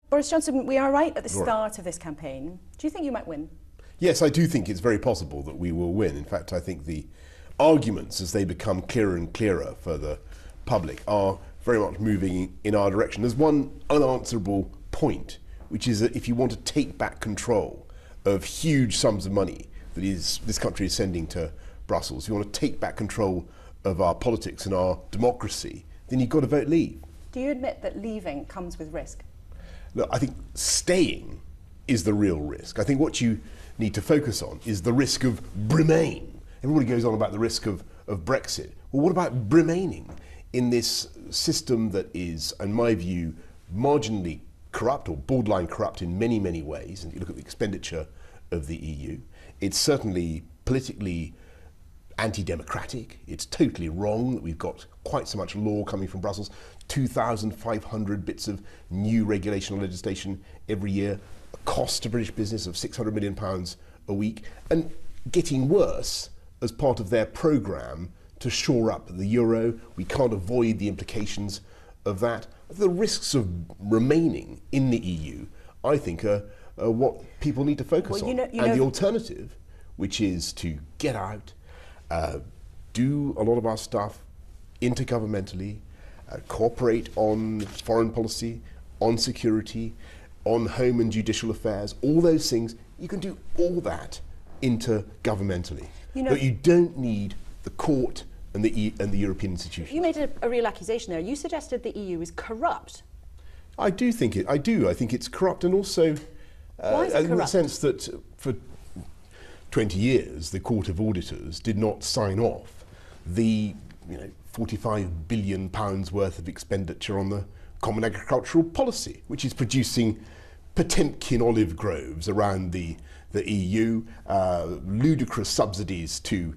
Boris Johnson, we are right at the start of this campaign. Do you think you might win? Yes, I do think it's very possible that we will win. In fact, I think the arguments, as they become clearer and clearer for the public, are very much moving in our direction. There's one unanswerable point, which is that if you want to take back control of huge sums of money that this country is sending to Brussels, if you want to take back control of our politics and our democracy, then you've got to vote leave. Do you admit that leaving comes with risk? Look, I think staying is the real risk. I think what you need to focus on is the risk of remain. Everybody goes on about the risk of Brexit. Well, what about remaining in this system that is, in my view, marginally corrupt or borderline corrupt in many, many ways? And you look at the expenditure of the EU, it's certainly politically anti-democratic. It's totally wrong that we've got quite so much law coming from Brussels, 2,500 bits of new regulation or legislation every year, a cost to British business of £600 million a week, and getting worse as part of their programme to shore up the euro. We can't avoid the implications of that. The risks of remaining in the EU, I think, are what people need to focus on. And the alternative, which is to get out, do a lot of our stuff intergovernmentally, cooperate on foreign policy, on security, on home and judicial affairs, all those things, you can do all that intergovernmentally. But you don't need the court and the European institutions. You made a real accusation there. You suggested the EU is corrupt. I do think it. I do. I think it's corrupt, and also Why is it corrupt? in the sense that for 20 years the Court of Auditors did not sign off the £45 billion worth of expenditure on the Common Agricultural Policy, which is producing Potemkin olive groves around the EU, ludicrous subsidies to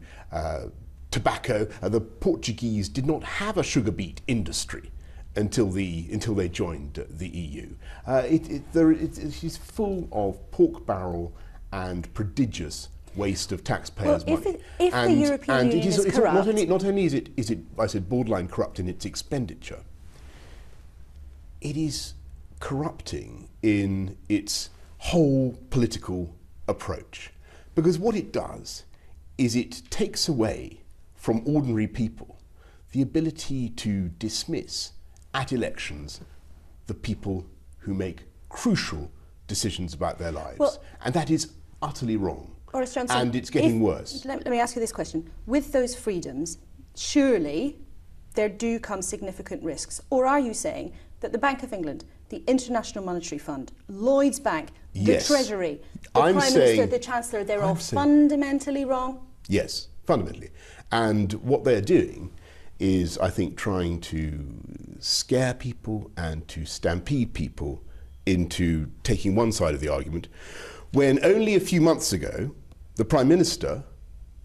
tobacco. The Portuguese did not have a sugar beet industry until they joined the EU. It is full of pork barrel and prodigious waste of taxpayers' money. If the European Union is corrupt, not only is it I said borderline corrupt in its expenditure, it is corrupting in its whole political approach. Because what it does is it takes away from ordinary people the ability to dismiss at elections the people who make crucial decisions about their lives. And that is utterly wrong. Boris Johnson, and it's getting worse. Let me ask you this question. With those freedoms, surely there do come significant risks. Or are you saying that the Bank of England, the International Monetary Fund, Lloyds Bank, the Treasury, the Prime Minister, the Chancellor, they're all fundamentally wrong? Yes, fundamentally. And what they're doing is, I think, trying to scare people and to stampede people into taking one side of the argument, when only a few months ago the Prime Minister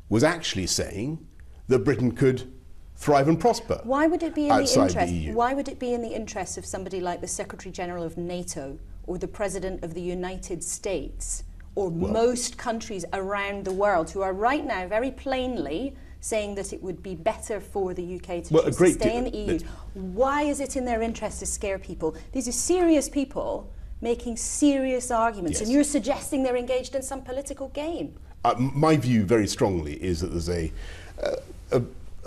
was actually saying that Britain could thrive and prosper. Why would it be in outside the EU? Why would it be in the interest of somebody like the Secretary General of NATO or the President of the United States or most countries around the world who are right now very plainly saying that it would be better for the UK to choose to stay in the EU? Why is it in their interest to scare people? These are serious people making serious arguments, and you're suggesting they're engaged in some political game. My view, very strongly, is that there's a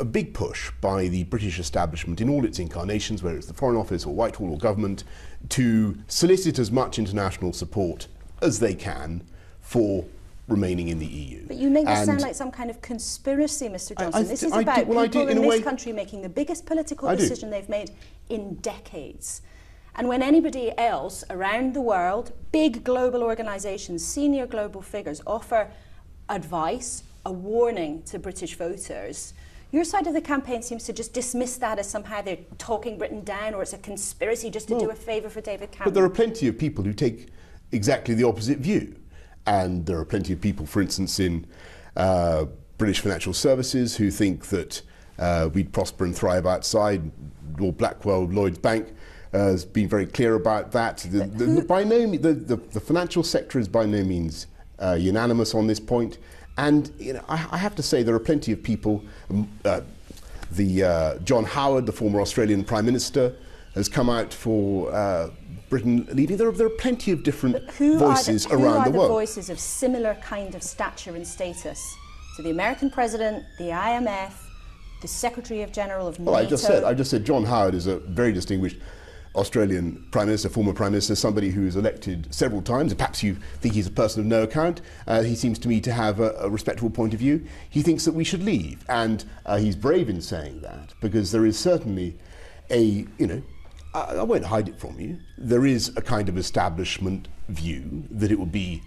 big push by the British establishment in all its incarnations, whether it's the Foreign Office or Whitehall or government, to solicit as much international support as they can for remaining in the EU. But you make this sound like some kind of conspiracy, Mr. Johnson. This is about people in this country making the biggest political decision they've made in decades. And when anybody else around the world, big global organisations, senior global figures, offer advice, a warning to British voters, your side of the campaign seems to just dismiss that as somehow they're talking Britain down, or it's a conspiracy just to do a favour for David Cameron. But there are plenty of people who take exactly the opposite view. And there are plenty of people, for instance, in British financial services who think that we'd prosper and thrive outside. Lord Blackwell, Lloyds Bank, has been very clear about that. The financial sector is by no means unanimous on this point. And I have to say there are plenty of people. John Howard, the former Australian Prime Minister, has come out for Britain leaving. There are plenty of different voices around the world. Who are the voices of similar kind of stature and status to the American president, the IMF, the Secretary General of NATO? Well, I just said John Howard is a very distinguished Australian Prime Minister, former Prime Minister, somebody who was elected several times. Perhaps you think he's a person of no account. He seems to me to have a respectable point of view. He thinks that we should leave, and he's brave in saying that, because there is certainly a, I won't hide it from you, there is a kind of establishment view that it would be,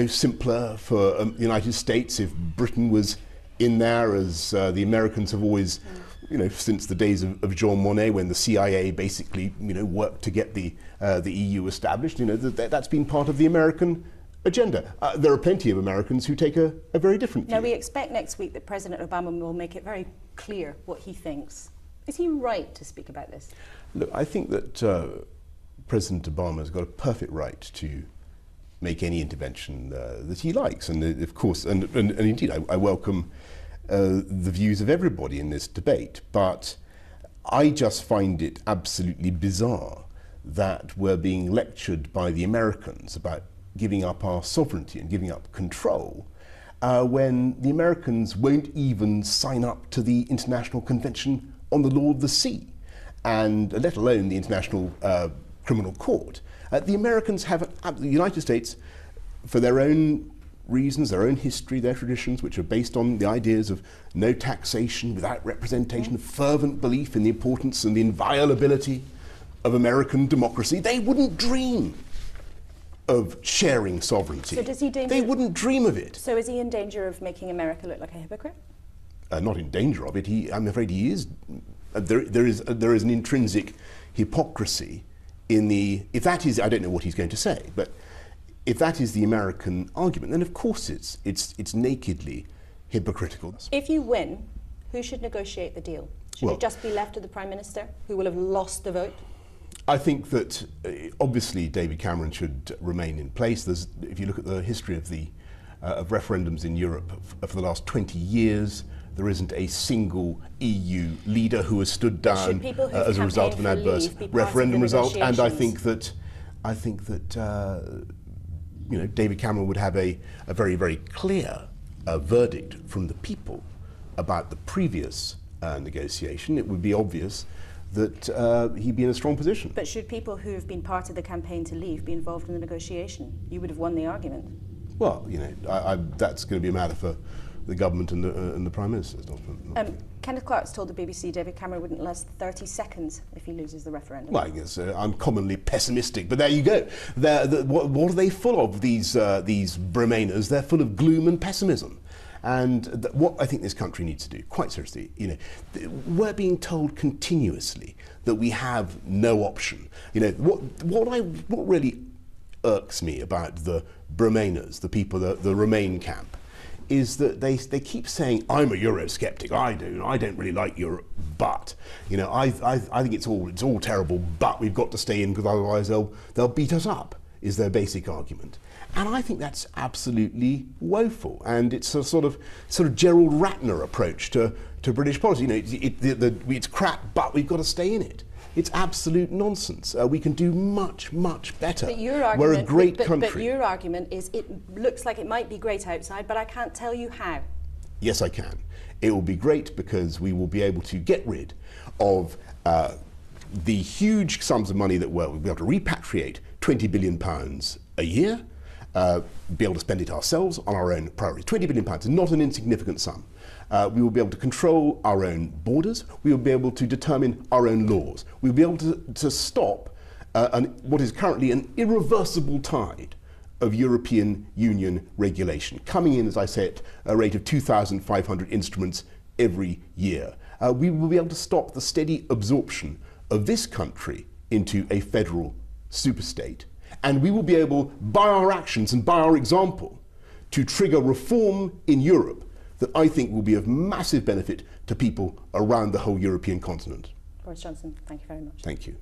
simpler for the United States if Britain was in there, as the Americans have always, since the days of Jean Monnet, when the CIA basically, worked to get the EU established. That's been part of the American agenda. There are plenty of Americans who take a very different view. Now, we expect next week that President Obama will make it very clear what he thinks. Is he right to speak about this? Look, I think that President Obama has got a perfect right to make any intervention that he likes, and of course, and indeed, I welcome the views of everybody in this debate, but I just find it absolutely bizarre that we're being lectured by the Americans about giving up our sovereignty and giving up control when the Americans won't even sign up to the International Convention on the Law of the Sea, and let alone the International Criminal Court. The Americans have, the United States, for their own reasons, their own history, their traditions, which are based on the ideas of no taxation without representation, fervent belief in the importance and the inviolability of American democracy, they wouldn't dream of sharing sovereignty. So does he they wouldn't dream of it. So is he in danger of making America look like a hypocrite? Not in danger of it. I'm afraid he is. There is an intrinsic hypocrisy in the. If that is, I don't know what he's going to say, but if that is the American argument, then of course it's nakedly hypocritical. If you win, who should negotiate the deal? Should it just be left to the Prime Minister, who will have lost the vote? I think that obviously David Cameron should remain in place. If you look at the history of referendums in Europe for the last 20 years, there isn't a single EU leader who has stood down as a result of an adverse referendum result. And I think that David Cameron would have a very, very clear verdict from the people about the previous negotiation. It would be obvious that he'd be in a strong position. But should people who have been part of the campaign to leave be involved in the negotiation? You would have won the argument. Well, that's going to be a matter for the government and the Prime Minister. Kenneth Clark's told the BBC David Cameron wouldn't last 30 seconds if he loses the referendum. Well, I guess I'm commonly pessimistic, but there you go. What are they full of, these Bremainers? They're full of gloom and pessimism. And what I think this country needs to do, quite seriously, we're being told continuously that we have no option. What really irks me about the Bremainers, the people, the Remain camp, is that they keep saying, I'm a Eurosceptic, I don't really like Europe, but I think it's all terrible, but we've got to stay in because otherwise they'll beat us up, is their basic argument. And I think that's absolutely woeful, and it's a sort of Gerald Ratner approach to British policy. It's crap, but we've got to stay in it. It's absolute nonsense. We can do much, much better. But your argument, we're a great country. But your argument is it looks like it might be great outside, but I can't tell you how. Yes, I can. It will be great because we will be able to get rid of the huge sums of money that we'll be able to repatriate £20 billion a year, be able to spend it ourselves on our own priorities. £20 billion is not an insignificant sum. We will be able to control our own borders. We will be able to determine our own laws. We will be able to stop what is currently an irreversible tide of European Union regulation, coming in, as I said, at a rate of 2,500 instruments every year. We will be able to stop the steady absorption of this country into a federal superstate. And we will be able, by our actions and by our example, to trigger reform in Europe that I think will be of massive benefit to people around the whole European continent. Boris Johnson, thank you very much. Thank you.